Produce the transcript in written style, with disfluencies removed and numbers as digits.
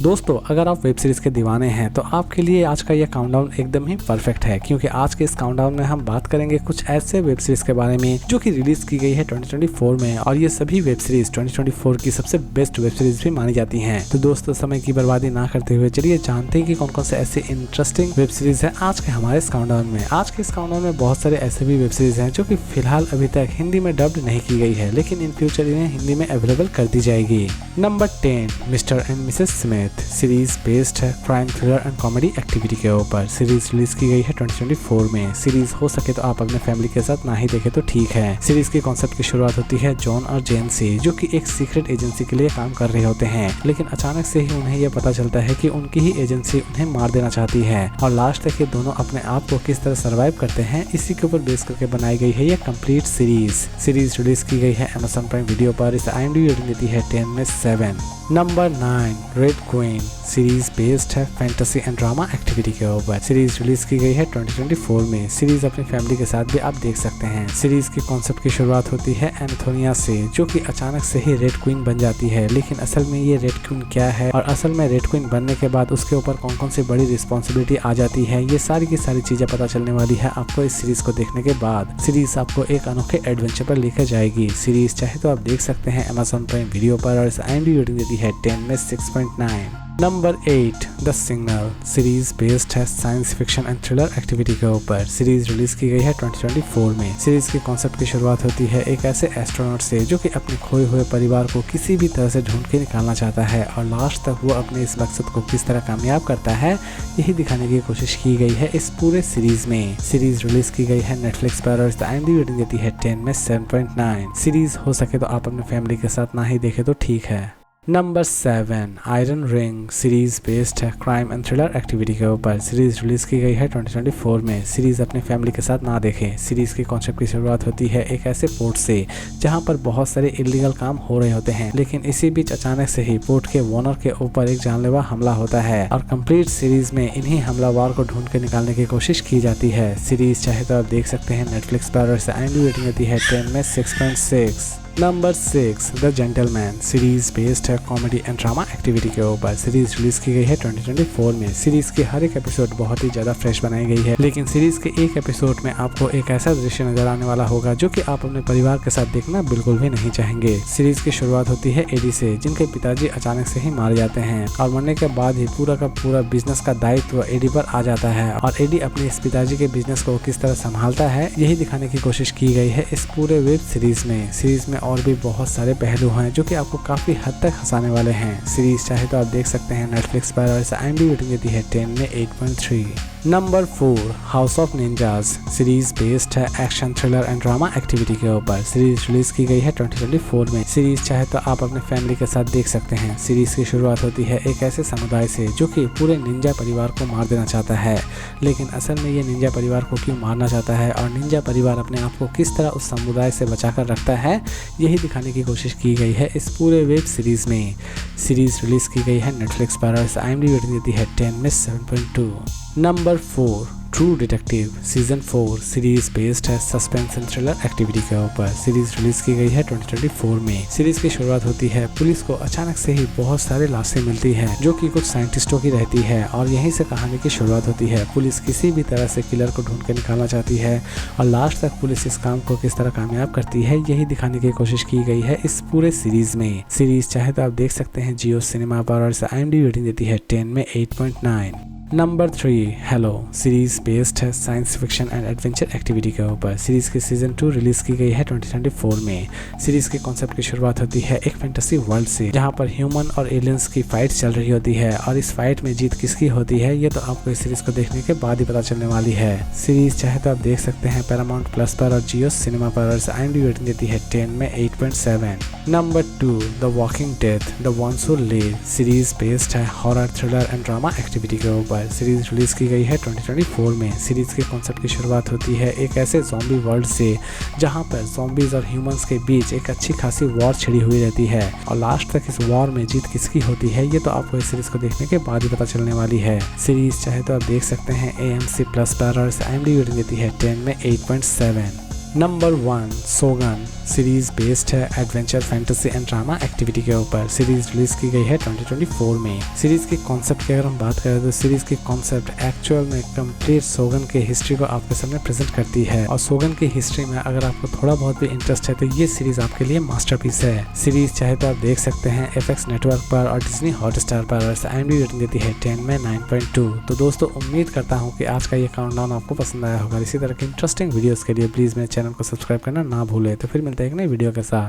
दोस्तों, अगर आप वेब सीरीज के दीवाने हैं तो आपके लिए आज का यह काउंटडाउन एकदम ही परफेक्ट है, क्योंकि आज के इस काउंटडाउन में हम बात करेंगे कुछ ऐसे वेब सीरीज के बारे में जो कि रिलीज की गई है 2024 में, और ये सभी वेब सीरीज 2024 की सबसे बेस्ट वेब सीरीज भी मानी जाती हैं। तो दोस्तों, समय की बर्बादी ना करते हुए चलिए जानते हैं कि कौन कौन से ऐसे इंटरेस्टिंग वेब सीरीज है आज के हमारे इस काउंटडाउन में। आज के इस काउंटडाउन में बहुत सारे ऐसे भी वेब सीरीज हैं जो कि फिलहाल अभी तक हिंदी में डब्ड नहीं की गई है, लेकिन इन फ्यूचर इन्हें हिंदी में अवेलेबल कर दी जाएगी। Number 10, Mr and Mrs Smith series based है crime thriller and comedy activity के ऊपर। सीरीज रिलीज की गई है 2024 में। सीरीज हो सके तो आप अपने फैमिली के साथ ना ही देखें तो ठीक है। सीरीज के कॉन्सेप्ट की शुरुआत होती है जॉन और जेन से, जो कि एक सीक्रेट एजेंसी के लिए काम कर रहे होते हैं, लेकिन अचानक से ही उन्हें यह पता चलता है कि उनकी ही एजेंसी उन्हें मार देना चाहती है, और लास्ट तक ये दोनों अपने आप को किस तरह सर्वाइव करते हैं इसी के ऊपर बेस करके बनाई गई है यह कंप्लीट सीरीज। सीरीज रिलीज की गई है Amazon प्राइम वीडियो पर। इस IMDb रेटिंग देती है 10 में 7। Number 9, red queen series based है फैंटेसी एंड ड्रामा एक्टिविटी के ऊपर। सीरीज रिलीज की गई है 2024 में। सीरीज अपनी फैमिली के साथ भी आप देख सकते हैं। सीरीज के कॉन्सेप्ट की शुरुआत होती है एंथोनिया से, जो कि अचानक से ही रेड क्वीन बन जाती है, लेकिन असल में ये रेड क्वीन क्या है और असल में रेड क्वीन बनने के बाद उसके ऊपर कौन कौन सी बड़ी रिस्पॉन्सिबिलिटी आ जाती है, ये सारी की सारी चीजें पता चलने वाली है आपको इस सीरीज को देखने के बाद। सीरीज आपको एक अनोखे एडवेंचर पर लेकर जाएगी। सीरीज चाहे तो आप देख सकते हैं Amazon प्राइम वीडियो पर, और इस IMDb रेटिंग देती है 10 में 6.9। Number 8, the signal series based है science fiction and thriller activity के ऊपर। सीरीज रिलीज की गई है 2024 में। सीरीज के कॉन्सेप्ट की शुरुआत होती है एक ऐसे एस्ट्रोनॉट से जो कि अपने खोए हुए परिवार को किसी भी तरह से ढूंढ के निकालना चाहता है, और लास्ट तक वो अपने इस मकसद को किस तरह कामयाब करता है यही दिखाने की कोशिश की गई है इस पूरे सीरीज में। सीरीज रिलीज की गई है नेटफ्लिक्स पर, और इस IMDb रेटिंग देती है 10 में 7.9। सीरीज हो सके तो आप अपने फैमिली के साथ ना ही देखे तो ठीक है। Number 7, iron ring series based है क्राइम एंड थ्रिलर एक्टिविटी के ऊपर। सीरीज रिलीज की गई है 2024 में। सीरीज अपने फैमिली के साथ ना देखें। सीरीज के कॉन्सेप्ट की शुरुआत होती है एक ऐसे पोर्ट से जहां पर बहुत सारे इलीगल काम हो रहे होते हैं, लेकिन इसी बीच अचानक से ही पोर्ट के ओनर के ऊपर एक जानलेवा हमला होता है, और कंप्लीट सीरीज में इन्हीं हमलावर को ढूंढ के निकालने की कोशिश की जाती है। सीरीज चाहे तो आप देख सकते हैं नेटफ्लिक्स पर, और इसे IMDb रेटिंग देती है 10 में 6.6। Number 6, the gentleman series based है कॉमेडी एंड ड्रामा एक्टिविटी के ऊपर। सीरीज रिलीज की गई है 2024 में। सीरीज की हर एक एपिसोड बहुत ही ज्यादा फ्रेश बनाई गई है, लेकिन सीरीज के एक एपिसोड में आपको एक ऐसा दृश्य नजर आने वाला होगा जो कि आप अपने परिवार के साथ देखना बिल्कुल भी नहीं चाहेंगे। सीरीज की शुरुआत होती है एडी से, जिनके पिताजी अचानक से ही मारे जाते हैं, और मरने के बाद ही पूरा का पूरा बिजनेस का दायित्व एडी पर आ जाता है, और एडी अपने इस पिताजी के बिजनेस को किस तरह संभालता है यही दिखाने की कोशिश की गई है इस पूरे वेब सीरीज में। सीरीज में और भी बहुत सारे पहलू हैं जो कि आपको काफी हद तक हंसाने वाले हैं। सीरीज चाहे तो आप देख सकते हैं नेटफ्लिक्स पर, और इसे IMDb रेटिंग देती है 10 में 8.3। Number 4, house of ninjas series based है action thriller and drama activity के ऊपर। सीरीज रिलीज की गई है 2024 में। सीरीज चाहे तो आप अपने फैमिली के साथ देख सकते हैं। सीरीज की शुरुआत होती है एक ऐसे समुदाय से जो कि पूरे निंजा परिवार को मार देना चाहता है, लेकिन असल में ये निंजा परिवार को क्यों मारना चाहता है और निंजा परिवार अपने आप को किस तरह उस समुदाय से बचाकर रखता है यही दिखाने की कोशिश की गई है इस पूरे वेब सीरीज में। सीरीज रिलीज की गई है नेटफ्लिक्स पर, और इस IMDb रेटिंग देती है 10 में 7.2। Number 4, true detective season 4 series based है सस्पेंस एंड थ्रिलर एक्टिविटी के ऊपर। सीरीज रिलीज की गई है 2024 में। सीरीज की शुरुआत होती है पुलिस को अचानक से ही बहुत सारे लाशें मिलती हैं जो कि कुछ साइंटिस्टों की रहती है, और यहीं से कहानी की शुरुआत होती है। पुलिस किसी भी तरह से किलर को ढूंढ के निकालना चाहती है, और लास्ट तक पुलिस इस काम को किस तरह कामयाब करती है यही दिखाने की कोशिश की गई है इस पूरे सीरीज में। सीरीज चाहे तो आप देख सकते हैं जियो सिनेमा पर, और इसे IMDb रेटिंग देती है 10 में 8.9। नंबर 3, हेलो सीरीज बेस्ड है science fiction and adventure activity के ऊपर। सीरीज की सीजन 2 रिलीज की गई है 2024 में। सीरीज के कॉन्सेप्ट की शुरुआत होती है एक फैंटेसी वर्ल्ड से, जहां पर ह्यूमन और एलियंस की फाइट चल रही होती है, और इस फाइट में जीत किसकी होती है ये तो आपको इस सीरीज को देखने के बाद ही पता चलने वाली है। सीरीज चाहे तो आप देख सकते हैं पैरामाउंट प्लस पर और जियो सिनेमा पर, और IMDb रेटिंग देती है 10 में 8.7। Number 2, the walking dead the ones who live series based है horror thriller and drama activity के ऊपर। सीरीज रिलीज की गई है 2024 में। सीरीज के कॉन्सेप्ट की शुरुआत होती है एक ऐसे ज़ॉम्बी वर्ल्ड से जहां पर ज़ॉम्बीज और ह्यूमंस के बीच एक अच्छी खासी वॉर छिड़ी हुई रहती है, और लास्ट तक इस वॉर में जीत किसकी होती है ये तो आपको इस सीरीज को देखने के बाद ही पता चलने वाली है। सीरीज चाहे तो आप देख सकते हैं AMC+ पर, और IMDb रेटिंग देती है 10 में 8.7। नंबर 1 सोगन सीरीज बेस्ड है adventure fantasy and drama activity के ऊपर। सीरीज रिलीज की गई है 2024 में। सीरीज की कॉन्सेप्ट की अगर हम बात करें तो सीरीज की कॉन्सेप्ट एक्चुअल में कंप्लीट सोगन के हिस्ट्री को आपके सामने प्रेजेंट करती है और सोगन की हिस्ट्री में अगर आपको थोड़ा बहुत भी इंटरेस्ट है तो ये सीरीज आपके लिए मास्टरपीस है। सीरीज चाहे तो आप देख सकते हैं FX नेटवर्क पर और डिज्नी हॉटस्टार पर। और IMDb रेटिंग देती है 10 में 9.2। तो दोस्तों उम्मीद करता हूँ कि आज का ये काउंटडाउन आपको पसंद आया होगा। इसी तरह की इंटरेस्टिंग वीडियोस के लिए प्लीज मेरे चैनल को सब्सक्राइब करना ना भूले। तो फिर मिलते हैं एक नई वीडियो के साथ।